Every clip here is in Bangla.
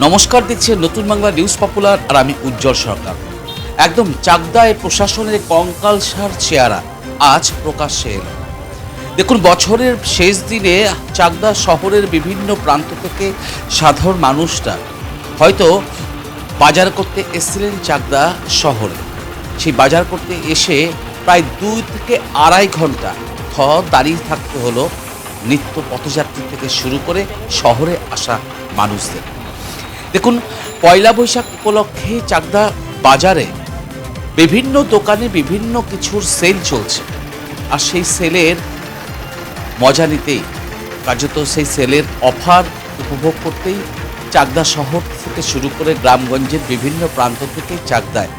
নমস্কার, দেখছেন নতুন বাংলা নিউজ পপুলার আর আমি উজ্জ্বল সরকার। একদম চাকদায় প্রশাসনের কঙ্কালসার চেহারা আজ প্রকাশ্যে এলো। দেখুন, বছরের শেষ দিনে চাকদা শহরের বিভিন্ন প্রান্ত থেকে সাধারণ মানুষরা হয়তো বাজার করতে এসেছিলেন চাকদা শহরে। সেই বাজার করতে এসে প্রায় 2 থেকে আড়াই ঘন্টা দাঁড়িয়ে থাকতে হলো নিত্য পথযাত্রী থেকে শুরু করে শহরে আসা মানুষদের। দেখুন, পয়লা বৈশাখ উপলক্ষে চাকদা বাজারে বিভিন্ন দোকানে বিভিন্ন কিছুর সেল চলছে। আর সেই সেলের মজা নিতেই, কার্যত সেই সেলের অফার উপভোগ করতেই চাকদা শহর থেকে শুরু করে গ্রামগঞ্জের বিভিন্ন প্রান্ত থেকে চাকদায়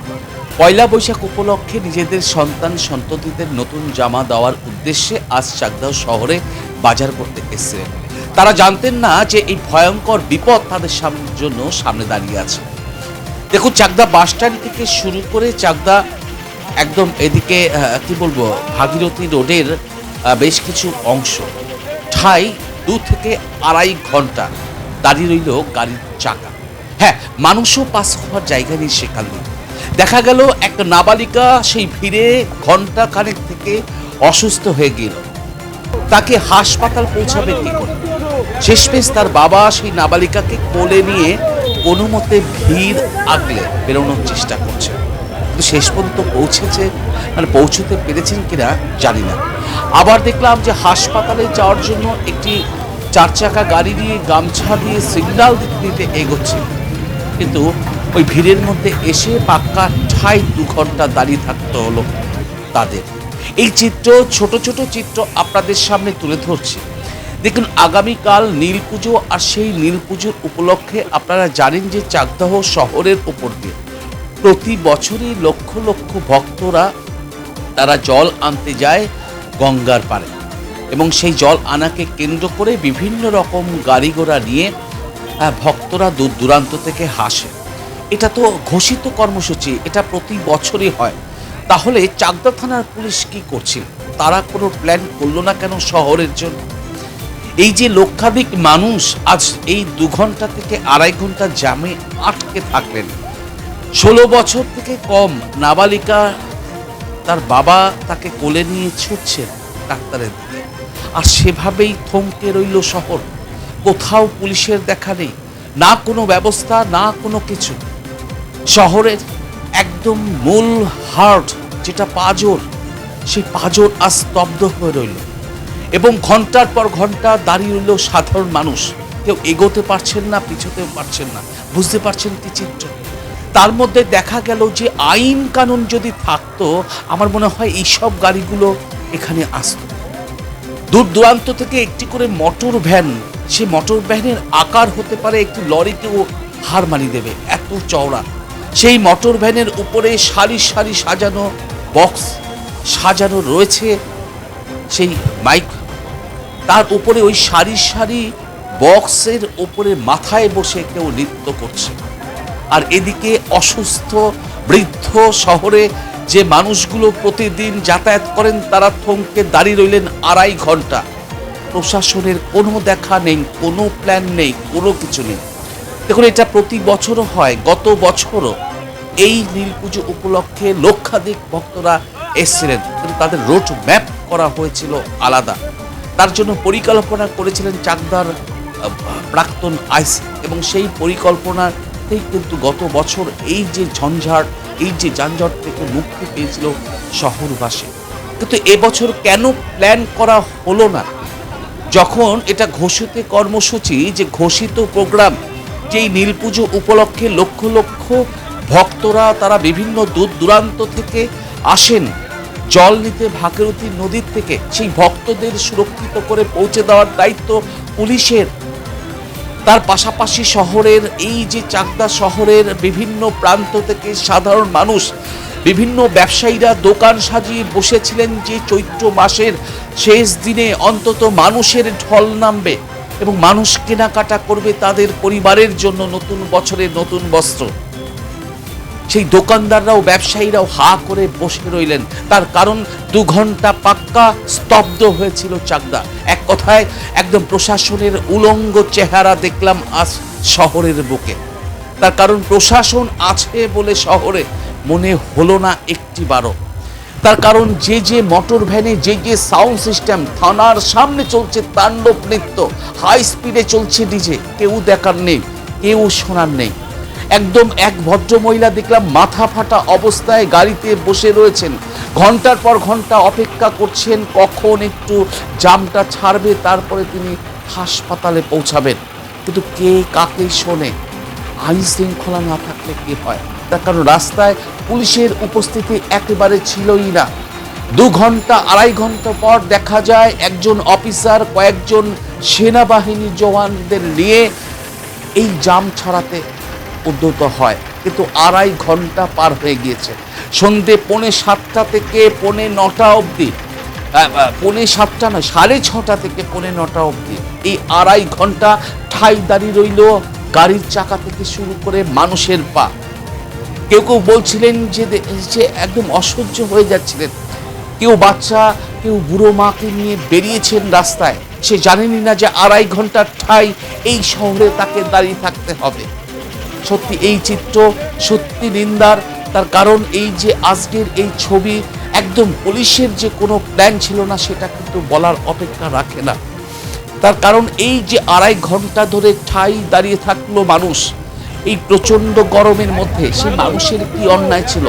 পয়লা বৈশাখ উপলক্ষে নিজেদের সন্তান সন্ততিদের নতুন জামা দেওয়ার উদ্দেশ্যে আজ চাকদা শহরে বাজার করতে এসেছিলেন। তারা জানতেন না যে এই ভয়ঙ্কর বিপদ তাদের জন্য সামনে দাঁড়িয়ে আছে। দেখুন, চাকদা বাসস্ট্যান্ড থেকে শুরু করে চাকদা একদম এদিকে ভাগীরথী রোডের বেশ কিছু অংশ ঠাই 2 থেকে আড়াই ঘন্টা দাঁড়িয়ে রইল গাড়ির চাকা। হ্যাঁ, মানুষও পাস হওয়ার জায়গা নেই সেখানে। দেখা গেল একটা নাবালিকা সেই ভিড়ে ঘন্টা খানেক থেকে অসুস্থ হয়ে গেল। তাকে হাসপাতাল পৌঁছাবে কি করে? শেষমেশ তার বাবা সেই নাবালিকাকে কোলে নিয়ে কোনো মতে ভিড় আগলে বেরোনোর চেষ্টা করছে, কিন্তু শেষ পর্যন্ত পৌঁছতে পেরেছেন কিনা জানি না। আবার দেখলাম যে হাসপাতালে যাওয়ার জন্য একটি 4 চাকা গাড়ি নিয়ে গামছা দিয়ে সিগন্যাল দিতে এগোচ্ছে, কিন্তু ওই ভিড়ের মধ্যে এসে পাক্কা ঠাই 2 ঘন্টা দাঁড়িয়ে থাকতে হলো তাদের। এই চিত্র, ছোট ছোট চিত্র আপনাদের সামনে তুলে ধরছি। দেখুন, আগামীকাল নীল পুজো, আর সেই নীল পুজোর উপলক্ষে আপনারা জানেন যে চাকদাহ শহরের উপর দিয়ে প্রতি বছরই লক্ষ লক্ষ ভক্তরা তারা জল আনতে যায় গঙ্গার পাড়ে, এবং সেই জল আনাকে কেন্দ্র করে বিভিন্ন রকম গাড়ি ঘোড়া নিয়ে ভক্তরা দূর দূরান্ত থেকে হাসে। এটা তো ঘোষিত কর্মসূচি, এটা প্রতি বছরই হয়। তাহলে চাকদা থানার পুলিশ কি করছিল? তারা কোনো প্ল্যান করলো না কেন শহরের জন্য? এই যে লক্ষাধিক মানুষ আজ এই 2 ঘন্টা থেকে আড়াই ঘন্টা জ্যামে আটকে থাকলেন। 16 বছর থেকে কম নাবালিকা, তার বাবা তাকে কোলে নিয়ে ছুটছেন ডাক্তারের দিকে, আর সেভাবেই থমকে রইল শহর। কোথাও পুলিশের দেখা নেই, না কোনো ব্যবস্থা, না কোনো কিছু। শহরের একদম মূল হার্ট যেটা পাঁজর, সেই পাঁজর আজ স্তব্ধ হয়ে রইল, এবং ঘন্টার পর ঘন্টা দাঁড়িয়ে রইল সাধারণ মানুষ। কেউ এগোতে পারছেন না, পিছোতেও পারছেন না। বুঝতে পারছেন কি চিত্র? তার মধ্যে দেখা গেল যে আইন কানুন যদি থাকতো, আমার মনে হয় এইসব গাড়িগুলো এখানে আসতো। দূর দূরান্ত থেকে একটি করে মোটর ভ্যান, সে মোটর ভ্যানের আকার হতে পারে একটি লরিকেও হার মানিয়ে দেবে, এত চওড়া। সেই মোটর ভ্যানের উপরে সারি সারি সাজানো বক্স সাজানো রয়েছে, সেই মাইক, তার উপরে ওই সারি সারি বক্সের উপরে মাথায় বসে কেউ নৃত্য করছে। আর এদিকে অসুস্থ বৃদ্ধ শহরে যে মানুষগুলো প্রতিদিন যাতায়াত করেন, তারা থমকে দাঁড়িয়ে রইলেন আড়াই ঘন্টা। প্রশাসনের কোনো দেখা নেই, কোনো প্ল্যান নেই, কোনো কিছু নেই। দেখুন, এটা প্রতি বছরও হয়। গত বছরও এই নীল পুজো উপলক্ষে লক্ষাধিক ভক্তরা এসেছিলেন, কিন্তু তাদের রোড ম্যাপ করা হয়েছিল আলাদা। তার জন্য পরিকল্পনা করেছিলেন চাকদার প্রাক্তন আইসি, এবং সেই পরিকল্পনাতেই কিন্তু গত বছর এই যে ঝঞ্ঝাট, এই যে যানজট থেকে মুক্তি পেয়েছিল শহরবাসী। কিন্তু এবছর কেন প্ল্যান করা হলো না? যখন এটা ঘোষিত কর্মসূচি, যে ঘোষিত প্রোগ্রাম, যেই নীল পুজো উপলক্ষে লক্ষ লক্ষ ভক্তরা তারা বিভিন্ন দূর দূরান্ত থেকে আসেন জল নিতে ভাগীরথী নদীর থেকে, সেই ভক্তদের সুরক্ষিত করে পৌঁছে দেওয়ার দায়িত্ব পুলিশের। তার পাশাপাশি শহরের এই যে চাকদা শহরের বিভিন্ন প্রান্ত থেকে সাধারণ মানুষ, বিভিন্ন ব্যবসায়ীরা দোকান সাজিয়ে বসেছিলেন যে চৈত্র মাসের শেষ দিনে অন্তত মানুষের ঢল নামবে এবং মানুষ কেনাকাটা করবে তাদের পরিবারের জন্য নতুন বছরের নতুন বস্ত্র। সেই দোকানদাররাও ব্যবসায়ীরাও হা করে বসে রইলেন। তার কারণ 2 ঘন্টা পাক্কা স্তব্ধ হয়েছিল চাকদা। এক কথায় একদম প্রশাসনের উলঙ্গ চেহারা দেখলাম আজ শহরের বুকে। তার কারণ প্রশাসন আছে বলে শহরে মনে হলো না একটিবারও। তার কারণ যে মোটর ভ্যানে যে সাউন্ড সিস্টেম, থানার সামনে চলছে তাণ্ডব নৃত্য, হাই স্পিডে চলছে ডিজে, কেউ দেখার নেই, কেউ শোনার নেই। একদম এক ভদ্র মহিলা দেখলাম মাথা ফাটা অবস্থায় গাড়িতে বসে রয়েছেন, ঘন্টার পর ঘন্টা অপেক্ষা করছেন কখন একটু জামটা ছাড়বে, তারপরে তিনি হাসপাতালে পৌঁছাবেন। কিন্তু কে কাকে শোনে? আইন শৃঙ্খলা না থাকলে কি হয়? তার কারণ রাস্তায় পুলিশের উপস্থিতি একেবারে ছিলই না। 2 ঘন্টা 2.5 ঘন্টা পর দেখা যায় একজন অফিসার কয়েকজন সেনাবাহিনী জওয়ানদের নিয়ে এই জাম ছাড়াতে উদ্যত হয়, কিন্তু 2.5 ঘন্টা পার হয়ে গিয়েছে। সন্ধে 6:45 থেকে 9:30 অবধি, 7:45 নয়, 6:30 থেকে 9:30 অবধি এই 2.5 ঘন্টা ঠাই দাঁড়িয়ে রইল গাড়ির চাকা থেকে শুরু করে মানুষের পা। কেউ কেউ বলছিলেন যে একদম অসহ্য হয়ে যাচ্ছিলেন। কেউ বাচ্চা, কেউ বুড়ো মাকে নিয়ে বেরিয়েছেন রাস্তায়, সে জানেনই না যে 2.5 ঘন্টার ঠাই এই শহরে তাকে দাঁড়িয়ে থাকতে হবে। সত্যি এই চিত্র সত্যি নিন্দার। তার কারণ এই যে আজকের এই ছবি, একদম পুলিশের যে কোনো প্ল্যান ছিল না সেটা কিন্তু বলার অপেক্ষা রাখে না। তার কারণ এই যে 2.5 ঘন্টা ধরে ঠাই দাঁড়িয়ে থাকলো মানুষ এই প্রচণ্ড গরমের মধ্যে, সেই মানুষের কি অন্যায় ছিল?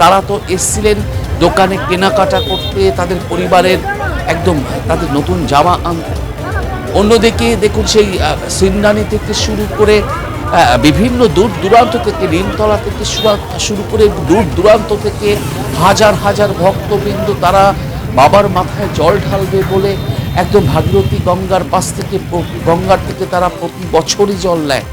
তারা তো এসছিলেন দোকানে কেনাকাটা করতে, তাদের পরিবারের একদম তাদের নতুন জামা আনতে। অন্যদিকে দেখুন সেই সিন্দানি থেকে শুরু করে বিভিন্ন দূর দূরান্ত থেকে, নিমতলা থেকে শুরু করে দূর দূরান্ত থেকে হাজার হাজার ভক্তবৃন্দ তারা বাবার মাথায় জল ঢালবে বলে একদম ভাগীরথী গঙ্গার পাশ থেকে, গঙ্গার থেকে তারা প্রতি বছরই জল নেয়।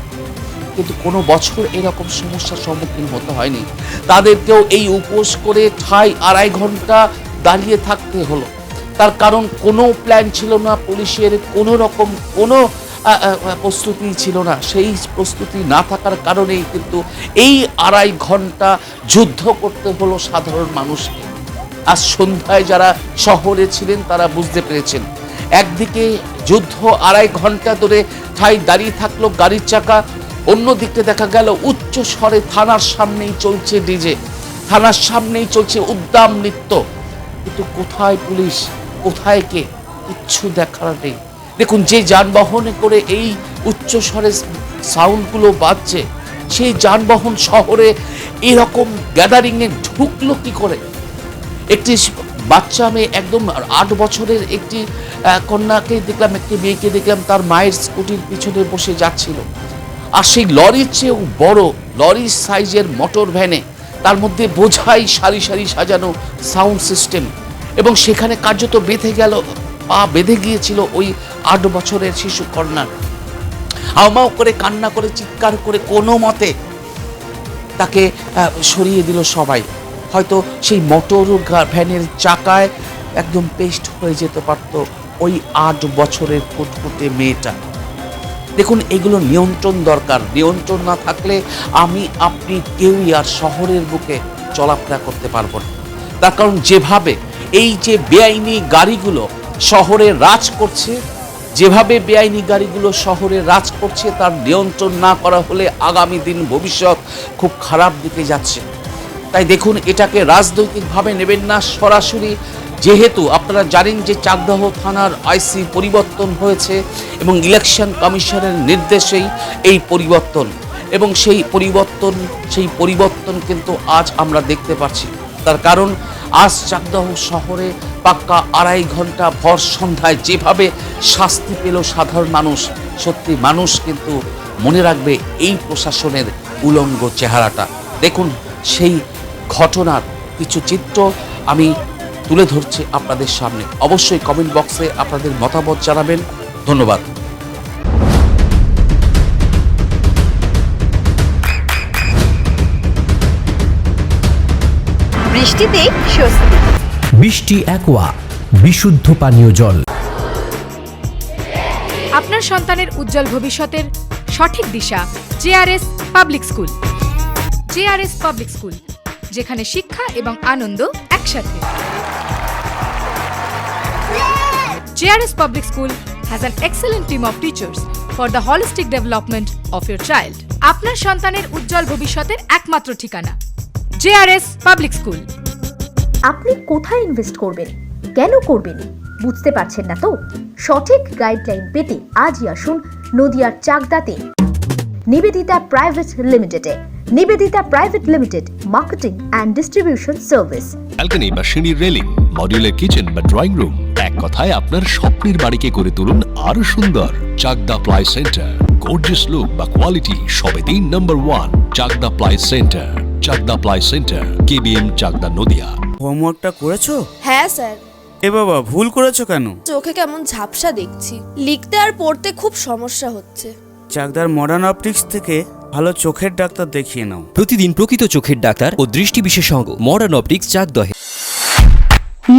কিন্তু কোনো বছর এরকম সমস্যার সম্মুখীন হতে হয়নি। তাদেরকেও এই উপোস করে ঠাই 2.5 ঘন্টা দাঁড়িয়ে থাকতে হলো। তার কারণ কোনো প্ল্যান ছিল না পুলিশের, কোনো রকম কোনো প্রস্তুতি ছিল না। সেই প্রস্তুতি না থাকার কারণেই কিন্তু এই 2.5 ঘন্টা যুদ্ধ করতে হলো সাধারণ মানুষকে। আজ সন্ধ্যায় যারা শহরে ছিলেন তারা বুঝতে পেরেছেন, একদিকে যুদ্ধ 2.5 ঘন্টা ধরে ঠাই দাঁড়িয়ে থাকলো গাড়ির চাকা, অন্যদিকে দেখা গেল উচ্চ স্বরে থানার সামনেই চলছে ডিজে, থানার সামনেই চলছে উদ্দাম নৃত্য। কিন্তু কোথায় পুলিশ, কোথায় কে? কিচ্ছু দেখার নেই। দেখুন যে যানবাহনে করে এই উচ্চ স্বরে সাউন্ডগুলো বাজছে, সেই যানবাহন শহরে এরকম গ্যাদারিংয়ে ঢুকলো কি করে? একটি বাচ্চা মেয়ে, একদম 8 বছরের একটি কন্যাকে দেখলাম, একটি মেয়েকে দেখলাম তার মায়ের স্কুটির পিছনে বসে যাচ্ছিল। আর সেই লরির চেয়েও বড়, লরির সাইজের মোটর ভ্যানে, তার মধ্যে বোঝাই সারি সারি সাজানো সাউন্ড সিস্টেম, এবং সেখানে কার্যত পা বেঁধে গিয়েছিল ওই 8 বছরের শিশু কন্যার। হাউমাউ করে কান্না করে চিৎকার করে কোনো মতে তাকে সরিয়ে দিল সবাই। হয়তো সেই মোটর ভ্যানের চাকায় একদম পেস্ট হয়ে যেতে পারত ওই 8 বছরের ফুটফুটে মেয়েটা। দেখুন এগুলো নিয়ন্ত্রণ দরকার। নিয়ন্ত্রণ না থাকলে আমি আপনি কেউই আর শহরের বুকে চলাফেরা করতে পারবো না। তার কারণ যেভাবে এই যে বেআইনি গাড়িগুলো শহরে রাজ করছে, যেভাবে বেআইনি গাড়িগুলো শহরে রাজ করছে, তার নিয়ন্ত্রণ না করা হলে আগামী দিন ভবিষ্যৎ খুব খারাপ দিকে যাচ্ছে। তাই দেখুন এটাকে রাজনৈতিকভাবে নেবেন না, সরাসরি। যেহেতু আপনারা জানেন যে চাকদাহ থানার আইসি পরিবর্তন হয়েছে এবং ইলেকশন কমিশনের নির্দেশেই এই পরিবর্তন, এবং সেই পরিবর্তন কিন্তু আজ আমরা দেখতে পাচ্ছি। তার কারণ আজ চাকদাহ শহরে পাক্কা 2.5 ঘন্টা ভর সন্ধ্যায় যেভাবে শাস্তি পেল সাধারণ মানুষ, সত্যি মানুষ কিন্তু মনে রাখবে এই প্রশাসনের উলঙ্গ চেহারাটা। দেখুন সেই ঘটনার কিছু চিত্র আমি তুলে ধরছি আপনাদের সামনে। অবশ্যই কমেন্ট বক্সে আপনাদের মতামত জানাবেন। ধন্যবাদ। বৃষ্টিতে স্বস্তি। বৃষ্টি অ্যাকোয়া, বিশুদ্ধ পানীয় জল। আপনার সন্তানের উজ্জ্বল ভবিষ্যতের সঠিক দিশা JRS public school. JRS public school, যেখানে শিক্ষা এবং আনন্দ একসাথে। JRS public school has an excellent team of teachers for the holistic development of your child. আপনার সন্তানের উজ্জ্বল ভবিষ্যতের একমাত্র ঠিকানা জেআরএস পাবলিক স্কুল। আপনি কোথায় ইনভেস্ট করবেন, কেন করবেন বুঝতে পারছেন না তো? সঠিক গাইডলাইন পেতে আজই আসুন নদিয়ার চাকদাতে নিবেদিতা প্রাইভেট লিমিটেডে। Nivedita private limited, marketing and distribution service. Balcony বা সিঁড়ির রেলিং, মডিউলার কিচেন বা ড্রয়িং রুম, এক কথায় আপনার স্বপ্নের বাড়িকে করে তুলুন আরো সুন্দর। Chakdah ply centre, gorgeous look বা কোয়ালিটি সবে দিন number 1 Chakdah ply centre. Chakdah ply centre, KBM, Chakdah, Nadia. হোমওয়ার্কটা করেছো? হ্যাঁ স্যার। এ বাবা, ভুল করেছো কেন? চোখে কেমন ঝাপসা দেখছি, লিখতে আর পড়তে খুব সমস্যা হচ্ছে। চাকদার মডার্ন অপটিক্স থেকে ভালো চোখের ডাক্তার দেখিয়ে নাও। প্রতিদিন প্রকৃত চোখের ডাক্তার ও দৃষ্টি বিশেষজ্ঞ মডার্ন অপটিক্স চাকদহে।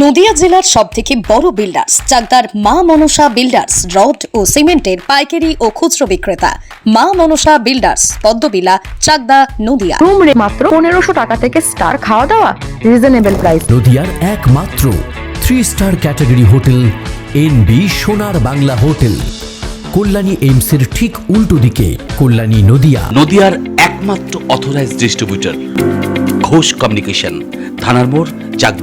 নদিয়া জেলার সবথেকে বড় বিল্ডার্স চাকদার মা মনসা বিল্ডার্স, রড ও সিমেন্টের পাইকারি ও খুচরো বিক্রেতা। মা মনসা বিল্ডার্স, পদ্মবিলা, চাকদা, নদিয়া। রুম রে মাত্র 1500 টাকা থেকে স্টার, খাওয়া দাওয়া রিজনেবল প্রাইস। নদিয়ার একমাত্র 3 স্টার ক্যাটাগরি হোটেল এনবি সোনার বাংলা হোটেল, কল্যাণী এইমসের ঠিক উল্টো দিকে, কল্যাণী, নদিয়া। নদিয়ার একমাত্র অথরাইজড ডিস্ট্রিবিউটর ঘোষ কমিউনিকেশন, থানার মোড়, চাকদা।